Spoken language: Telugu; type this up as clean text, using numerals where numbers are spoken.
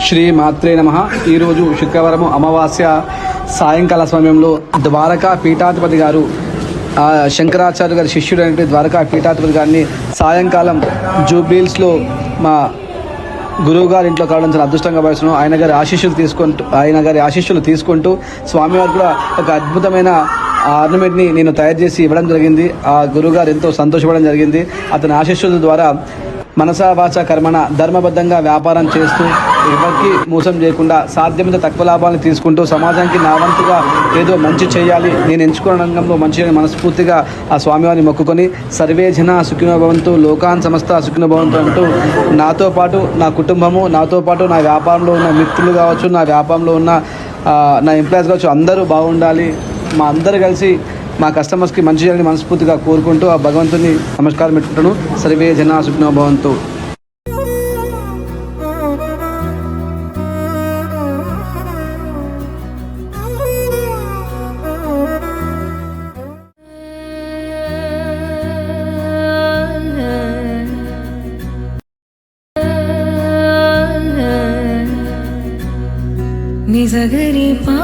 శ్రీ మాత్రే నమః. ఈరోజు శుక్రవారము అమావాస్య సాయంకాల సమయంలో ద్వారకా పీఠాధిపతి గారు శంకరాచార్య గారి శిష్యుడు అంటే ద్వారకా పీఠాధిపతి గారిని సాయంకాలం జూబ్లీహిల్స్లో మా గురువు గారి ఇంట్లో కావడం చాలా అదృష్టంగా భావిస్తున్నాం. ఆయన గారి ఆశీస్సులు తీసుకుంటూ స్వామివారు కూడా ఒక అద్భుతమైన ఆర్నమెంట్ని నేను తయారు చేసి ఇవ్వడం జరిగింది. ఆ గురువుగారు ఎంతో సంతోషపడడం జరిగింది. అతని ఆశీస్సుల ద్వారా మనసా వాచ కర్మణ ధర్మబద్ధంగా వ్యాపారం చేస్తూ ఎవరికి మోసం చేయకుండా సాధ్యమైన తక్కువ లాభాలను తీసుకుంటూ సమాజానికి నా వంతుగా ఏదో మంచి చేయాలి, నేను ఎంచుకున్న రంగంలో మంచి మనస్ఫూర్తిగా ఆ స్వామివారిని మొక్కుకొని సర్వే జన సుఖినో భవంతు లోకాన్ సమస్త సుఖినో భవంతు అంటూ నాతో పాటు నా కుటుంబము, నాతో పాటు నా వ్యాపారంలో ఉన్న మిత్రులు కావచ్చు, నా వ్యాపారంలో ఉన్న నా ఎంప్లాయీస్ కావచ్చు, అందరూ బాగుండాలి, మా అందరూ కలిసి మా కస్టమర్స్కి మంచి చేయాలని మనస్ఫూర్తిగా కోరుకుంటూ ఆ భగవంతుని నమస్కారం పెట్టుకుంటాను. సర్వే జనా సుఖినో భవంతు. నిజగరి పా